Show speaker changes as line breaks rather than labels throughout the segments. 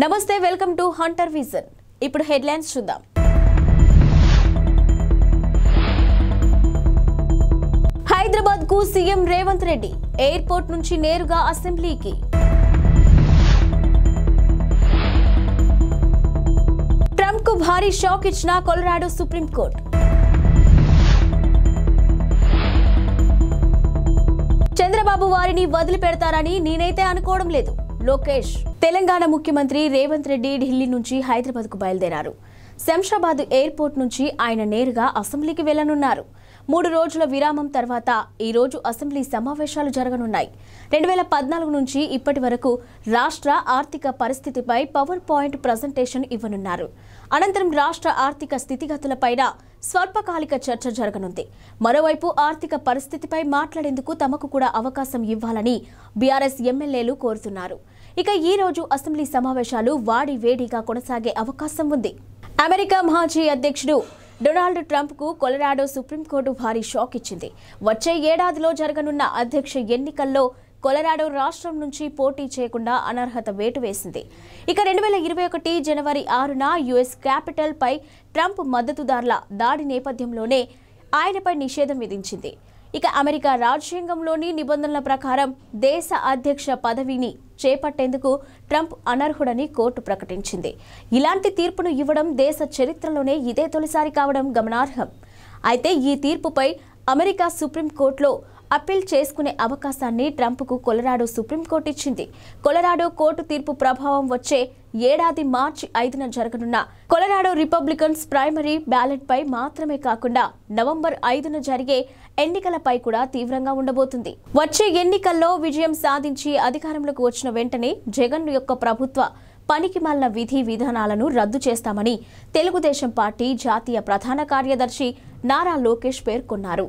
నమస్తే welcome to Hunter vision. ఇప్పుడు headlines చూద్దాం. హైదరాబాద్ కు సీఎం రేవంత్ రెడ్డి ఎయిర్పోర్ట్ నుంచి నేరుగా అసెంబ్లీకి. ట్రంప్ కు భారీ షాక్ ఇచ్చిన కొలరాడో సుప్రీంకోర్టు. చంద్రబాబు వారిని వదిలిపెడతారని నేనైతే అనుకోవడం లేదు. లోకేష్. తెలంగాణ ముఖ్యమంత్రి రేవంత్ రెడ్డి ఢిల్లీ నుంచి హైదరాబాద్ కు బయలుదేరారు. శంషాబాద్ ఎయిర్పోర్ట్ నుంచి ఆయన నేరుగా అసెంబ్లీకి వెళ్లనున్నారు. 3 రోజుల విరామం తర్వాత ఈ రోజు అసెంబ్లీ సమావేశాలు జరగనున్నాయి. 2014 నుంచి ఇప్పటి వరకు రాష్ట్ర ఆర్థిక పరిస్థితిపై పవర్ పాయింట్ ప్రజెంటేషన్ ఇవ్వనున్నారు. అనంతరం రాష్ట్ర ఆర్థిక స్థితిగతులపైన స్వల్పకాలిక చర్చ జరగనుంది. మరోవైపు ఆర్థిక పరిస్థితిపై మాట్లాడేందుకు తమకు కూడా అవకాశం ఇవ్వాలని బీఆర్ఎస్ ఎమ్మెల్యేలు కోరుతున్నారు. ఇక ఈ రోజు అసెంబ్లీ సమావేశాలు వాడివేడిగా కొనసాగే అవకాశం ఉంది. అమెరికా మాజీ అధ్యక్షుడు డొనాల్డ్ ట్రంప్ కు కొలరాడో సుప్రీంకోర్టు భారీ షాక్ ఇచ్చింది. వచ్చే ఏడాదిలో జరగనున్న అధ్యక్ష ఎన్నికల్లో కొలరాడో రాష్ట్రం నుంచి పోటీ చేయకుండా అనర్హత వేటు వేసింది. ఇక 2021 జనవరి 6న యుఎస్ క్యాపిటల్ పై ట్రంప్ మద్దతుదారుల దాడి నేపథ్యంలోనే ఆయనపై నిషేధం విధించింది. ఇక అమెరికా రాజ్యాంగంలోని నిబంధనల ప్రకారం దేశ అధ్యక్ష పదవిని చేపట్టేందుకు ట్రంప్ అనర్హుడని కోర్టు ప్రకటించింది. ఇలాంటి తీర్పును ఇవ్వడం దేశ చరిత్రలోనే ఇదే తొలిసారి కావడం గమనార్హం. అయితే ఈ తీర్పుపై అమెరికా సుప్రీంకోర్టులో అప్పీల్ చేసుకునే అవకాశాన్ని ట్రంప్కు కొలరాడో సుప్రీంకోర్టు ఇచ్చింది. కొలరాడో కోర్టు తీర్పు ప్రభావం వచ్చే ఏడాది మార్చి 5న జరగనున్న కొలరాడో రిపబ్లికన్స్ ప్రైమరీ బ్యాలెట్ పై మాత్రమే కాకుండా నవంబర్ 5న జరిగే ఎన్నికలపై కూడా తీవ్రంగా ఉండబోతుంది. వచ్చే ఎన్నికల్లో విజయం సాధించి అధికారంలోకి వచ్చిన వెంటనే జగన్ యొక్క ప్రభుత్వ పనికిమాలిన విధి విధానాలను రద్దు చేస్తామని తెలుగుదేశం పార్టీ జాతీయ ప్రధాన కార్యదర్శి నారా లోకేష్ పేర్కొన్నారు.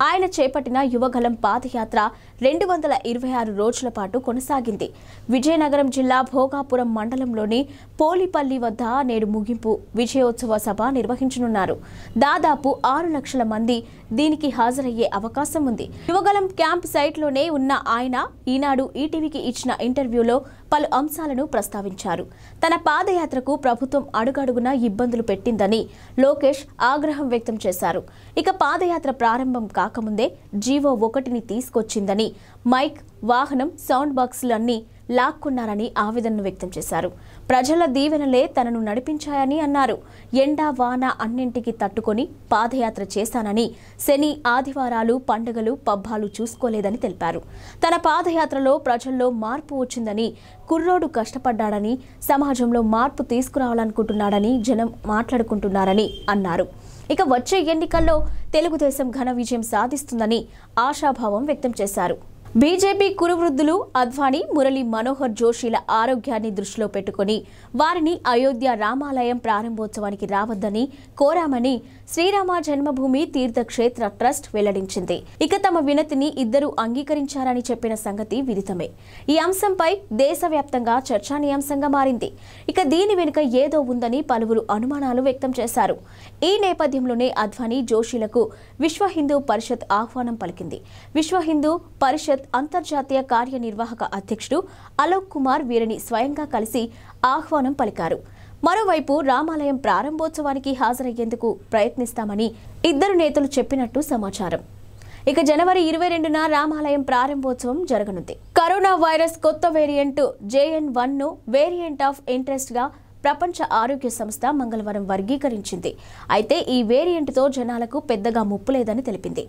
ఆయన చేపట్టిన యువగలం పాదయాత్ర 226 రోజుల పాటు కొనసాగింది. విజయనగరం జిల్లా భోగాపురం మండలంలోని పోలిపల్లి వద్ద నేడు ముగింపు విజయోత్సవ సభ నిర్వహించనున్నారు. దాదాపు 6 లక్షల మంది దీనికి హాజరయ్యే అవకాశం ఉంది. యువగలం క్యాంప్ సైట్లోనే ఉన్న ఆయన ఈనాడు ఈటీవీకి ఇచ్చిన ఇంటర్వ్యూలో పలు అంశాలను ప్రస్తావించారు. తన పాదయాత్రకు ప్రభుత్వం అడుగడుగునా ఇబ్బందులు పెట్టిందని లోకేష్ ఆగ్రహం వ్యక్తం చేశారు. ఇక పాదయాత్ర ప్రారంభం కాకముందే జీవో 1ని తీసుకొచ్చిందని, మైక్, వాహనం, సౌండ్ బాక్సులన్నీ లాక్కున్నారని ఆవేదన వ్యక్తం చేశారు. ప్రజల దీవెనలే తనను నడిపించాయని అన్నారు. ఎండా వాన అన్నింటికి తట్టుకొని పాదయాత్ర చేశానని, శని, ఆదివారాలు, పండుగలు, పబ్బాలు చూసుకోలేదని తెలిపారు. తన పాదయాత్రలో ప్రజల్లో మార్పు వచ్చిందని, కుర్రోడు కష్టపడ్డాడని, సమాజంలో మార్పు తీసుకురావాలనుకుంటున్నాడని జనం మాట్లాడుకుంటున్నారని అన్నారు. ఇక వచ్చే ఎన్నికల్లో తెలుగుదేశం ఘన విజయం సాధిస్తుందని ఆశాభావం వ్యక్తం చేశారు. బీజేపీ కురువృద్ధులు అద్వానీ, మురళీ మనోహర్ జోషిల ఆరోగ్యాన్ని దృష్టిలో పెట్టుకుని వారిని అయోధ్య రామాలయం ప్రారంభోత్సవానికి రావద్దని కోరామని శ్రీరామ జన్మభూమి తీర్థక్షేత్ర ట్రస్ట్ వెల్లడించింది. ఇక తమ వినతిని ఇద్దరు అంగీకరించారని చెప్పిన సంగతి విదితమే. ఈ అంశంపై దేశవ్యాప్తంగా చర్చానీయాంశంగా మారింది. ఇక దీని వెనుక ఏదో ఉందని పలువురు అనుమానాలు వ్యక్తం చేశారు. ఈ నేపథ్యంలోనే అద్వానీ, జోషిలకు విశ్వ హిందూ పరిషత్ ఆహ్వానం పలికింది. విశ్వ హిందూ పరిషత్ అంతర్జాతీయ కార్యనిర్వాహక అధ్యక్షుడు అలోక్ కుమార్ వీరిని స్వయంగా కలిసి ఆహ్వానం పలికారు. మరోవైపు రామాలయం ప్రారంభోత్సవానికి హాజరయ్యేందుకు ప్రయత్నిస్తామని ఇద్దరు నేతలు చెప్పినట్టు సమాచారం. ఇక జనవరి 22న రామాలయం ప్రారంభోత్సవం జరగనుంది. కరోనా వైరస్ కొత్త వేరియంట్ JN.1ను వేరియంట్ ఆఫ్ ఇంట్రెస్ట్ గా ప్రపంచ ఆరోగ్య సంస్థ మంగళవారం వర్గీకరించింది. అయితే ఈ వేరియంట్తో జనాలకు పెద్దగా ముప్పు లేదని తెలిపింది.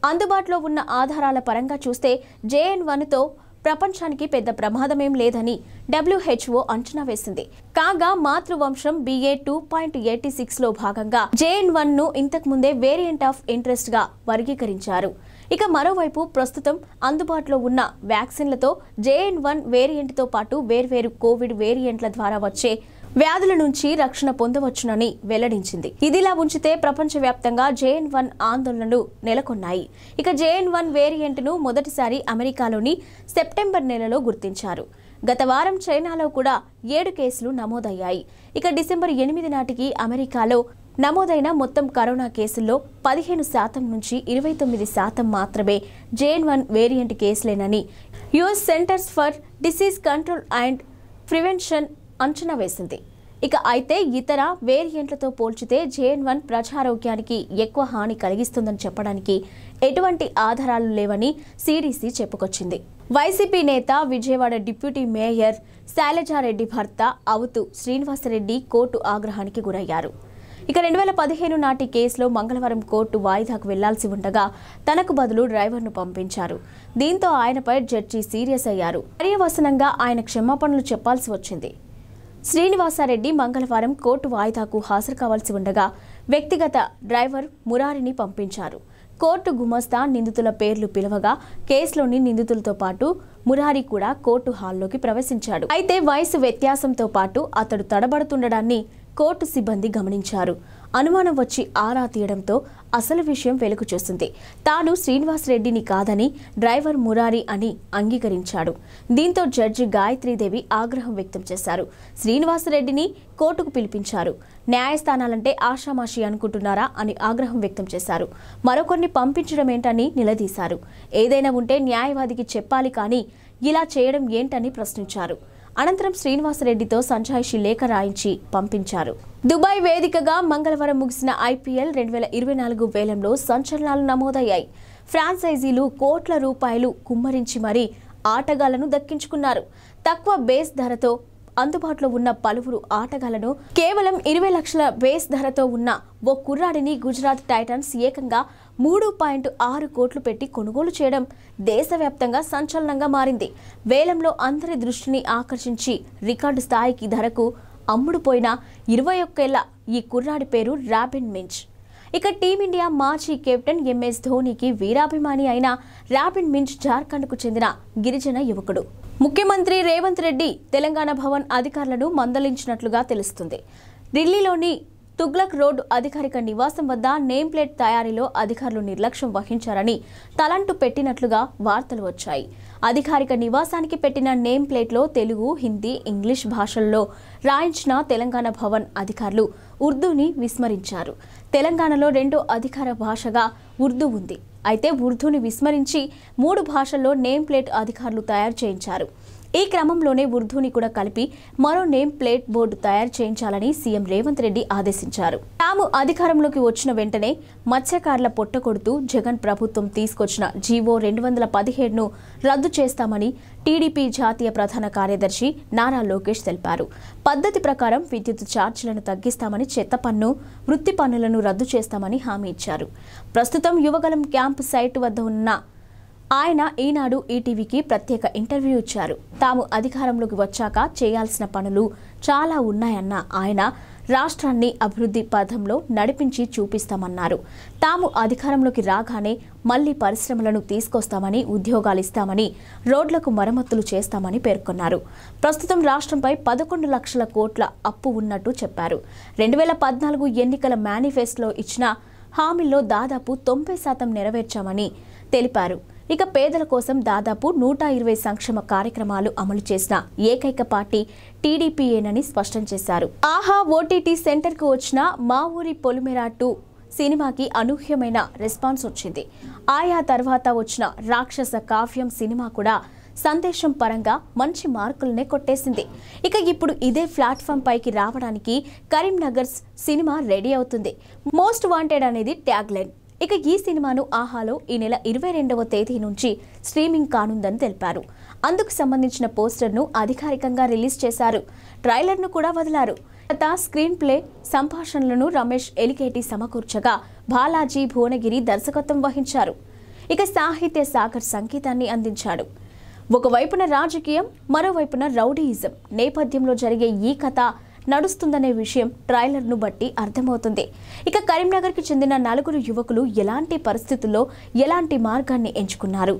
అందుబాటులో ఉన్న ఆధారాల పరంగా చూస్తే JN.1తో ప్రపంచానికి పెద్ద ప్రమాదమేం లేదని WHO అంచనా వేసింది. కాగా మాతృవంశం BA.2.86లో భాగంగా JN.1ను ఇంతకుముందే వేరియంట్ ఆఫ్ ఇంట్రెస్ట్ గా వర్గీకరించారు. ఇక మరోవైపు ప్రస్తుతం అందుబాటులో ఉన్న వ్యాక్సిన్లతో JN.1 వేరియంట్తో పాటు వేర్వేరు కోవిడ్ వేరియంట్ల ద్వారా వచ్చే వ్యాధుల నుంచి రక్షణ పొందవచ్చునని వెల్లడించింది. ఇదిలా ఉంచితే ప్రపంచవ్యాప్తంగా JN.1 ఆందోళనలు నెలకొన్నాయి. ఇక JN.1 వేరియంట్ను మొదటిసారి అమెరికాలోని సెప్టెంబర్ నెలలో గుర్తించారు. గత వారం చైనాలో కూడా 7 కేసులు నమోదయ్యాయి. ఇక డిసెంబర్ 8 నాటికి అమెరికాలో నమోదైన మొత్తం కరోనా కేసుల్లో 15% నుంచి 29% మాత్రమే JN.1 వేరియంట్ కేసులేనని US centres for disease control and prevention అంచనా వేసింది. అయితే ఇతర వేరియంట్లతో పోల్చితే JN.1 ప్రజారోగ్యానికి ఎక్కువ హాని కలిగిస్తుందని చెప్పడానికి ఎటువంటి ఆధారాలు లేవని CDC చెప్పుకొచ్చింది. వైసీపీ నేత, విజయవాడ డిప్యూటీ మేయర్ శైలజారెడ్డి భర్త అవుతూ శ్రీనివాసరెడ్డి కోర్టు ఆగ్రహానికి గురయ్యారు. 2015 నాటి కేసులో మంగళవారం కోర్టు వాయిదాకు వెళ్లాల్సి ఉండగా తనకు బదులు డ్రైవర్ను పంపించారు. దీంతో ఆయనపై జడ్జి సీరియస్ అయ్యారు. పర్యవసనంగా ఆయన క్షమాపణలు చెప్పాల్సి వచ్చింది. శ్రీనివాసరెడ్డి మంగళవారం కోర్టు వాయిదాకు హాజరు కావాల్సి ఉండగా వ్యక్తిగత డ్రైవర్ మురారిని పంపించారు. కోర్టు గుమస్తా నిందితుల పేర్లు పిలవగా కేసులోని నిందితులతో పాటు మురారి కూడా కోర్టు హాల్లోకి ప్రవేశించాడు. అయితే వయసు వ్యత్యాసంతో పాటు అతడు తడబడుతుండడాన్ని కోర్టు సిబ్బంది గమనించారు. అనుమానం వచ్చి ఆరా తీయడంతో అసలు విషయం వెలుగు చూసింది. తాను శ్రీనివాసరెడ్డిని కాదని డ్రైవర్ మురారి అని అంగీకరించాడు. దీంతో జడ్జి గాయత్రీదేవి ఆగ్రహం వ్యక్తం చేశారు. శ్రీనివాసరెడ్డిని కోర్టుకు పిలిపించారు. న్యాయస్థానాలంటే ఆషామాషి అనుకుంటున్నారా అని ఆగ్రహం వ్యక్తం చేశారు. మరొకరిని పంపించడం ఏంటని నిలదీశారు. ఏదైనా ఉంటే న్యాయవాదికి చెప్పాలి కానీ ఇలా చేయడం ఏంటని ప్రశ్నించారు. అనంతరం శ్రీనివాసరెడ్డితో సంజాయిషి లేఖ రాయించి పంపించారు. దుబాయ్ వేదికగా మంగళవారం ముగిసిన IPL 2024 వేలంలో సంచలనాలు నమోదయ్యాయి. ఫ్రాంచైజీలు కోట్ల రూపాయలు కుమ్మరించి మరీ ఆటగాళ్లను దక్కించుకున్నారు. తక్కువ బేస్ ధరతో అందుబాటులో ఉన్న పలువురు ఆటగాళ్లను కేవలం 20 లక్షల బేస్ ధరతో ఉన్న ఓ కుర్రాడిని గుజరాత్ టైటన్స్ ఏకంగా 3.6 కోట్లు పెట్టి కొనుగోలు చేయడం దేశవ్యాప్తంగా సంచలనంగా మారింది. వేలంలో అందరి దృష్టిని ఆకర్షించి రికార్డు స్థాయికి ధరకు అమ్ముడుపోయిన 21 ఏళ్ల ఈ కుర్రాడి పేరు రాబిన్ మించ్. టీమిండియా మాజీ కెప్టెన్ MS ధోనీకి వీరాభిమాని అయిన రాబిన్ మించ్ జార్ఖండ్కు చెందిన గిరిజన యువకుడు. ముఖ్యమంత్రి రేవంత్ రెడ్డి తెలంగాణ భవన్ అధికారులను మందలించినట్లుగా తెలుస్తుంది. ఢిల్లీలోని తుగ్లక్ రోడ్ అధికారిక నివాసం వద్ద నేమ్ ప్లేట్ తయారీలో అధికారులు నిర్లక్ష్యం వహించారని తలంటు పెట్టినట్లుగా వార్తలు వచ్చాయి. అధికారిక నివాసానికి పెట్టిన నేమ్ ప్లేట్లో తెలుగు, హిందీ, ఇంగ్లీష్ భాషల్లో రాయించిన తెలంగాణ భవన్ అధికారులు ఉర్దూని విస్మరించారు. తెలంగాణలో 2వ అధికార భాషగా ఉర్దూ ఉంది. అయితే ఉర్దూని విస్మరించి 3 భాషల్లో నేమ్ ప్లేట్ అధికారులు తయారు చేయించారు. ఈ క్రమంలోనే ఉర్దూని కూడా కలిపి మరో నేమ్ ప్లేట్ బోర్డు తయారు చేయించాలని సీఎం రేవంత్ రెడ్డి ఆదేశించారు. తాము అధికారంలోకి వచ్చిన వెంటనే మత్స్యకారుల పొట్టకొడుతూ జగన్ ప్రభుత్వం తీసుకొచ్చిన జీవో 217ను రద్దు చేస్తామని టీడీపీ జాతీయ ప్రధాన కార్యదర్శి నారా లోకేష్ తెలిపారు. పద్ధతి ప్రకారం విద్యుత్ ఛార్జీలను తగ్గిస్తామని, చెత్త పన్ను, వృత్తి పన్నులను రద్దు చేస్తామని హామీ ఇచ్చారు. ప్రస్తుతం యువగలం క్యాంపు సైట్ వద్ద ఉన్న ఆయన ఈనాడు ఈటీవీకి ప్రత్యేక ఇంటర్వ్యూ ఇచ్చారు. తాము అధికారంలోకి వచ్చాక చేయాల్సిన పనులు చాలా ఉన్నాయన్న ఆయన రాష్ట్రాన్ని అభివృద్ధి పథంలో నడిపించి చూపిస్తామన్నారు. తాము అధికారంలోకి రాగానే మళ్లీ పరిశ్రమలను తీసుకొస్తామని, ఉద్యోగాలు ఇస్తామని, రోడ్లకు మరమ్మతులు చేస్తామని పేర్కొన్నారు. ప్రస్తుతం రాష్ట్రంపై 11 లక్షల కోట్ల అప్పు ఉన్నట్టు చెప్పారు. 2014 ఎన్నికల మేనిఫెస్టోలో ఇచ్చిన హామీల్లో దాదాపు 90% నెరవేర్చామని తెలిపారు. పేదల కోసం దాదాపు 120 సంక్షేమ కార్యక్రమాలు అమలు చేసిన ఏకైక పార్టీ టీడీపీయేనని స్పష్టం చేశారు. ఆహా OTT సెంటర్కు వచ్చిన మా ఊరి పొలిమేర 2 సినిమాకి అనూహ్యమైన రెస్పాన్స్ వచ్చింది. ఆయా తర్వాత వచ్చిన రాక్షస కావ్యం సినిమా కూడా సందేశం పరంగా మంచి మార్కులనే కొట్టేసింది. ఇప్పుడు ఇదే ప్లాట్ఫామ్ పైకి రావడానికి కరీంనగర్ సినిమా రెడీ అవుతుంది. మోస్ట్ వాంటెడ్ అనేది ట్యాగ్ లైన్. ఈ సినిమాను ఆహాలో ఈ నెల 22వ తేదీ నుంచి స్ట్రీమింగ్ కానుందని తెలిపారు. అందుకు సంబంధించిన పోస్టర్ను అధికారికంగా రిలీజ్ చేశారు. ట్రైలర్ను కూడా వదిలారు. స్క్రీన్ ప్లే, సంభాషణలను రమేష్ ఎలికేటి సమకూర్చగా బాలాజీ భువనగిరి దర్శకత్వం వహించారు. సాహిత్య సాగర్ సంగీతాన్ని అందించాడు. ఒకవైపున రాజకీయం, మరోవైపున రౌడీయిజం నేపథ్యంలో జరిగే ఈ కథ నడుస్తుందనే విషయం ట్రైలర్ను బట్టి అర్థమవుతుంది. కరీంనగర్కి చెందిన 4 యువకులు ఎలాంటి పరిస్థితుల్లో ఎలాంటి మార్గాన్ని ఎంచుకున్నారు,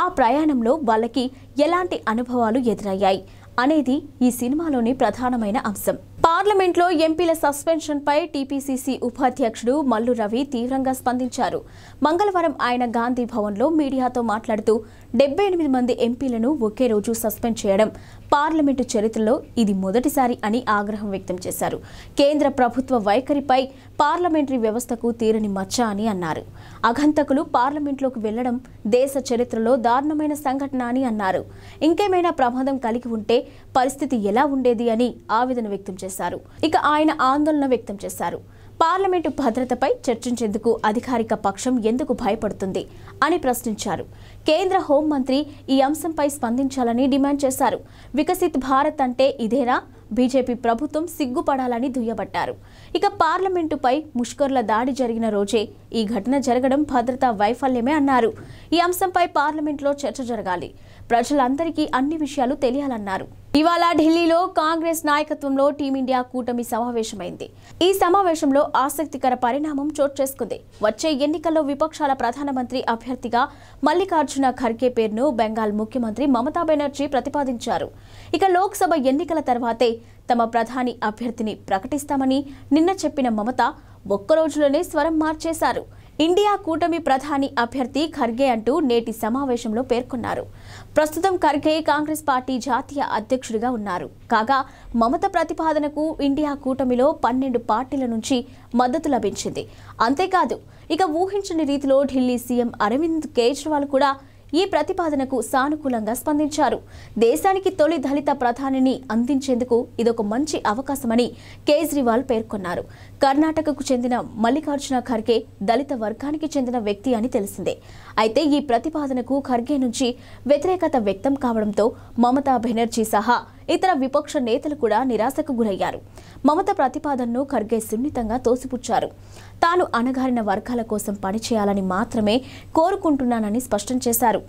ఆ ప్రయాణంలో వాళ్ళకి ఎలాంటి అనుభవాలు ఎదురయ్యాయి అనేది ఈ సినిమాలోని ప్రధానమైన అంశం. పార్లమెంట్లో ఎంపీల సస్పెన్షన్పై టీపీసీసీ ఉపాధ్యక్షుడు మల్లు రవి తీవ్రంగా స్పందించారు. మంగళవారం ఆయన గాంధీ భవన్లో మీడియాతో మాట్లాడుతూ 78 మంది ఎంపీలను ఒకే రోజు సస్పెండ్ చేయడం పార్లమెంటు చరిత్రలో ఇది మొదటిసారి అని ఆగ్రహం వ్యక్తం చేశారు. కేంద్ర ప్రభుత్వ వైఖరిపై పార్లమెంటరీ వ్యవస్థకు తీరని మచ్చ అని అన్నారు. అఘంతకులు పార్లమెంట్లోకి వెళ్లడం దేశ చరిత్రలో దారుణమైన సంఘటన అని అన్నారు. ఇంకేమైనా ప్రమాదం కలిగి ఉంటే పరిస్థితి ఎలా ఉండేది అని ఆవేదన వ్యక్తం చేశారు. ఇక ఆయన ఆందోళన వ్యక్తం చేశారు. పార్లమెంటు భద్రతపై చర్చించేందుకు అధికారిక పక్షం ఎందుకు భయపడుతుంది అని ప్రశ్నించారు. కేంద్ర హోంమంత్రి ఈ అంశంపై స్పందించాలని డిమాండ్ చేశారు. వికసిత్ భారత్ అంటే ఇదేనా? బీజేపీ ప్రభుత్వం సిగ్గుపడాలని దుయ్యబట్టారు. ఇక పార్లమెంటుపై ముష్కర్ల దాడి జరిగిన రోజే ఈ ఘటన జరగడం భద్రతా వైఫల్యమే అన్నారు. ఈ అంశంపై పార్లమెంట్లో చర్చ జరగాలి. ప్రజలందరికీ అన్ని విషయాలు తెలియాలన్నారు. ఇవాళ ఢిల్లీలో కాంగ్రెస్ నాయకత్వంలో టీమిండియా కూటమి సమావేశమైంది. ఈ సమావేశంలో ఆసక్తికర పరిణామం చోటు చేసుకుంది. వచ్చే ఎన్నికల్లో విపక్షాల ప్రధానమంత్రి అభ్యర్థిగా మల్లికార్జున ఖర్గే పేరును బెంగాల్ ముఖ్యమంత్రి మమతా బెనర్జీ ప్రతిపాదించారు. ఇక లోక్సభ ఎన్నికల తర్వాతే తమ ప్రధాని అభ్యర్థిని ప్రకటిస్తామని నిన్న చెప్పిన మమత ఒక్కరోజులోనే స్వరం మార్చేశారు. ఇండియా కూటమి ప్రధాని అభ్యర్థి ఖర్గే అంటూ నేటి సమావేశంలో పేర్కొన్నారు. ప్రస్తుతం ఖర్గే కాంగ్రెస్ పార్టీ జాతీయ అధ్యక్షుడిగా ఉన్నారు. కాగా మమత ప్రతిపాదనకు ఇండియా కూటమిలో 12 పార్టీల నుంచి మద్దతు లభించింది. అంతేకాదు ఇక ఊహించని రీతిలో ఢిల్లీ సీఎం అరవింద్ కేజ్రీవాల్ కూడా ఈ ప్రతిపాదనకు సానుకూలంగా స్పందించారు. దేశానికి తొలి దళిత ప్రధానిని అందించేందుకు ఇదొక మంచి అవకాశమని కేజ్రీవాల్ పేర్కొన్నారు. కర్ణాటకకు చెందిన మల్లికార్జున ఖర్గే దళిత వర్గానికి చెందిన వ్యక్తి అని తెలిసిందే. అయితే ఈ ప్రతిపాదనకు ఖర్గే నుంచి వ్యతిరేకత వ్యక్తం కావడంతో మమతా బెనర్జీ సహా ఇతర విపక్ష నేతలు కూడా నిరాశకు గురయ్యారు. మమత ప్రతిపాదనను ఖర్గే సున్నితంగా తోసిపుచ్చారు. తాను అణగారిన వర్గాల కోసం పనిచేయాలని మాత్రమే కోరుకుంటున్నానని స్పష్టం చేశారు.